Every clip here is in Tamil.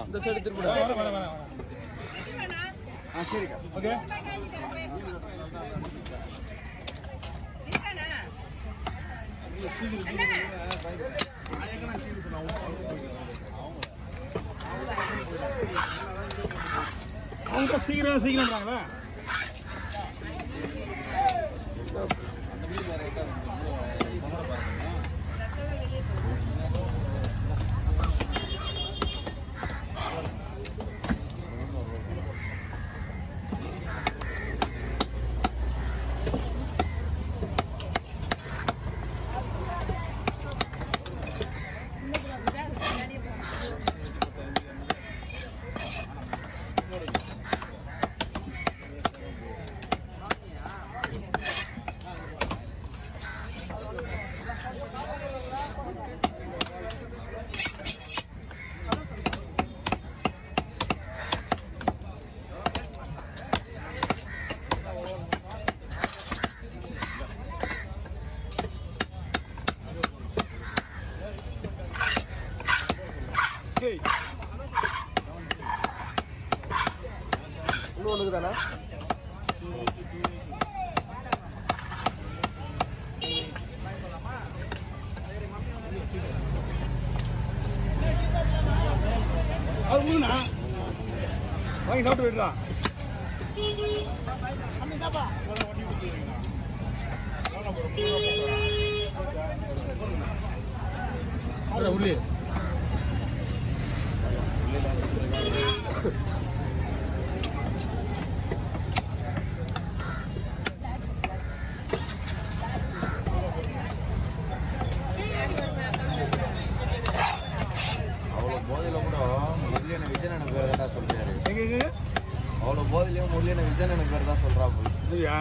இந்த சைடு திரும்ப சரிக்கா ஓகே அவங்க சீக்கிரம்ன்றாங்களா இன்னொன்று தானே அது மூணா வாங்கி சாப்பிட்டு போயிடுறா உள்ளே அவ்வளோ போதிலையும் முரளியான விஜயன் எனக்கு பேர் தான் சொல்கிறா போய் இல்லையா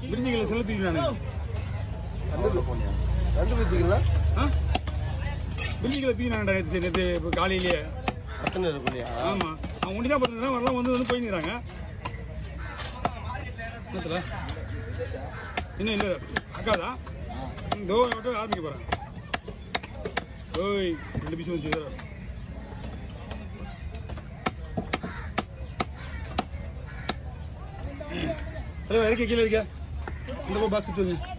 பிரிஞ்சிக்கல செலுத்திக்கலாம் கண்டு போனியா கண்டுபிடிச்சிங்களா பிரிஞ்சிக்கல தீனாண்டா சரி நேற்று இப்போ காலையிலேயே அத்தனை இருக்குல்லையா ஆமாம் அவங்க ஒண்டி தான் பார்த்துருந்தா வரலாம் வந்து போயிடுறாங்க இன்னும் இல்லை அக்காதா இதோ ஆரம்பிக்க போகிறேன் ஓய் 2 பீஸ் வந்து ஹலோ இறக்க கீழே இருக்க இந்த பாக்ஸ் வச்சுருங்க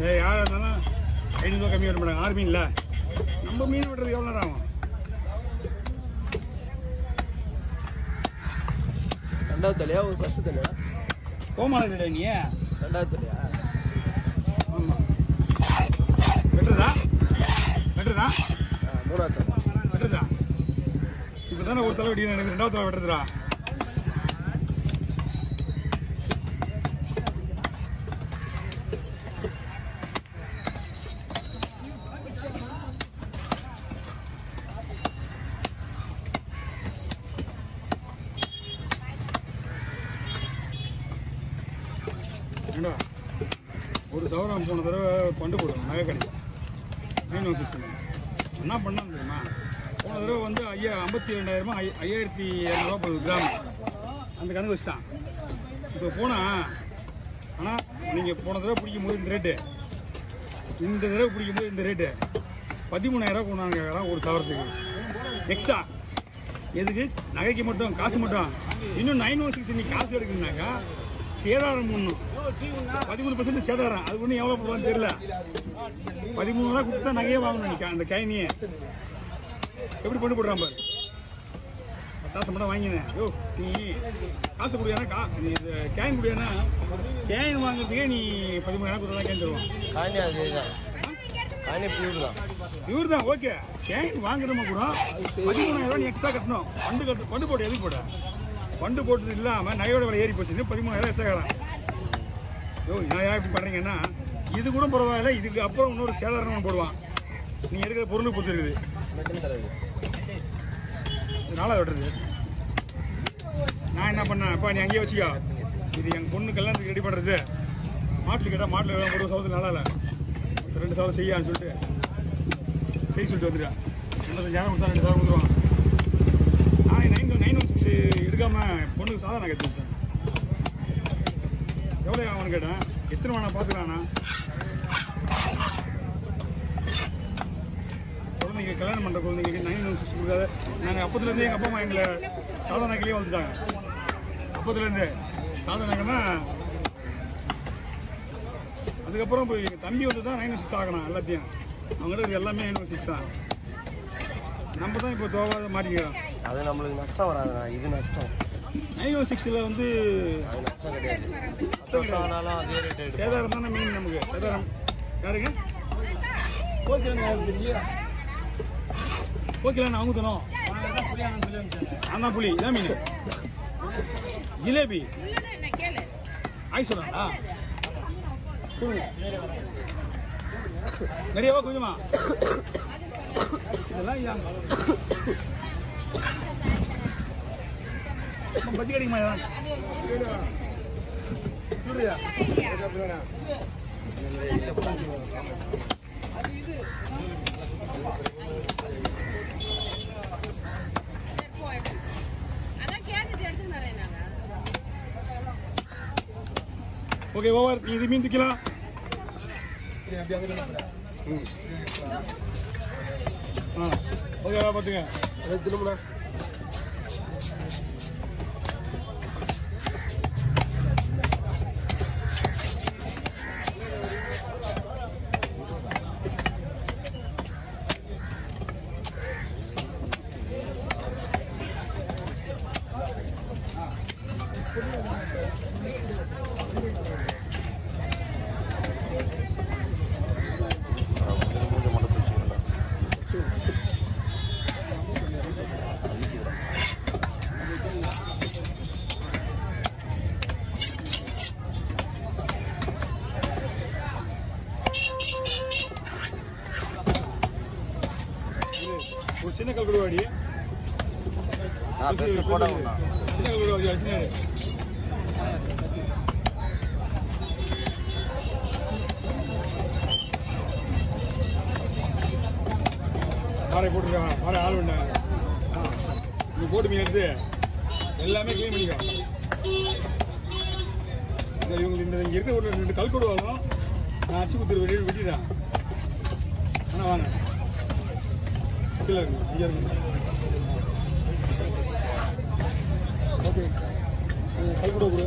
ஏய் யாராக இருந்தாலும் 500 ரூபா கம்மி விட மாட்டாங்க 6 மீன் இல்லை நம்ம மீன் விடுறது எவ்வளோ நேரம் ஆகும் ரெண்டாவது தலையா ஒரு ஃபர்ஸ்ட் தலையா கோமாள இல்லைடா நீ ரெண்டாவது தலையா ஆமாம் வெட்டுறதா மூணாவது தலை வெட்டுறதா இப்போ தானே ஒரு தலை வெட்டிங்க எனக்கு 2வது தலை வெட்டுறதுடா ஏண்டா ஒரு சவரம் போன தடவை பண்டு போடுவோம் நகை கடைக்கு 916 என்ன பண்ணான்னு தெரியுமா போன தடவை வந்து 52,000 5200 போகுது கிராம் அந்த கணக்கு வச்சுட்டான் இப்போ போனால் ஆனால் நீங்கள் போன தடவை பிடிக்கும் போது இந்த ரேட்டு இந்த தடவை பிடிக்கும் போது இந்த ரேட்டு 13,000 கொண்டாங்க ஒரு சவரத்துக்கு எக்ஸ்ட்ரா எதுக்கு நகைக்கு மட்டும் காசு மட்டும் இன்னும் 916 நீ காசு எடுக்கணுன்னாக்கா சேதாரம் பண்ணும் 13% சேதாரம் அது ஒன்றும் எவ்வளோ போடுவான்னு தெரியல 13 ரூபா கொடுத்தா நகையே வாங்கணும் நினைக்க அந்த கைனியே எப்படி பண்ணி போடுறான் பாரு பட்டாசு மட்டும் வாங்கினேன் யோ நீ காசு கொடுக்கனா நீ கேன் குடியானா கேன் வாங்குறதுக்கே நீ 13,000 கொடுத்தா தான் கேன் தருவான் பியூர் தான் ஓகே கேன் வாங்குறவங்க கூட 13,000 நீ எக்ஸ்ட்ரா கட்டணும் பண்டு போட்டு எதுக்கு போட பண்டு போட்டது இல்லாமல் நகையோட விலை ஏறி போச்சு 13,000 எக்ஸ்ட்ரா கேட்கலாம் யோ நான் ஏன் இப்படி பண்ணுறீங்கன்னா இது கூட பரவாயில்ல இதுக்கு அப்புறம் இன்னொரு சேதாரணம் போடுவான் நீ எடுக்கிற பொருளுக்கு கொடுத்துருக்குது நாளாக வெட்டுறது நான் என்ன பண்ணேன் அப்பா நீ அங்கேயே வச்சுக்கோ இது எங்கள் பொண்ணு கல்யாணத்துக்கு ரெடி பண்ணுறது மாட்டில் கேட்டால் மாட்டில் ஒரு சவரத்தில் நல்லா இல்லை 2 சவரம் செய்யான்னு சொல்லிட்டு வந்துடுறேன் 85,000 கொடுத்தா 2 சவரம் கொடுத்துருவாங்க. நான் 916 எடுக்காமல் பொண்ணுக்கு சாதா நகை எடுத்து வச்சேன். எவ்வளோ ஆகும்னு கேட்டேன். எத்தனை வேணா பார்த்துக்கலாண்ணா. குழந்தைங்க கல்யாணம் பண்ணுற குழந்தைங்களுக்கு 916 கொடுக்காது. நாங்கள் அப்பத்துலேருந்து எங்கள் அப்பா அம்மா எங்களை சாதா நகையிலே வந்துட்டாங்க. அப்பத்துலேருந்து சாதா நகைன்னா அதுக்கப்புறம் இப்போ எங்கள் தம்பி வந்து தான் 916 ஆகணும். எல்லாத்தையும் அவங்களுக்கு எல்லாமே 916 தான். நம்ம தான் இப்போ தோவாத மாட்டிக்கிறோம். அது நம்மளுக்கு நஷ்டம் வராதுண்ணா. இது நஷ்டம். 916 வந்து அது நஷ்டம் கிடையாது. ஆனாலும் அதே ரேட்டு சேதாரம் தானே மெயின். நமக்கு சேதாரம் யாருங்க ஓகேங்க தெரியல. ஓகேல அவங்க தரோம். அண்ணா புளி இதான் மீன். ஜிலேபி ஆய் சொல்றா நிறையவா கொஞ்சமா இதெல்லாம் பத்தி கிடைக்குமா சூரியா ஓகே ஓவர். நீ இது மீன் தூக்கலாம். ஓகே பார்த்துங்க திரும்ப ஒரு சின்ன கல்குருவாடி சின்ன கல்குருவாடி சின்ன பாறை போட்டுருக்காங்க. பாறை ஆள் வேண்டாங்க. நீ போட்டு மீன் எடுத்து எல்லாமே க்ளீன் பண்ணிக்கோ. இவங்க இந்த இங்கே இருக்க ஒரு 2 கல்கூடு வாங்கும். நான் அச்சு குத்துரு வெட்டிடுறேன். ஆனால் வாங்க கீழே இருக்கு இங்கே இருக்கு. ஓகே கல்கூட கொடு.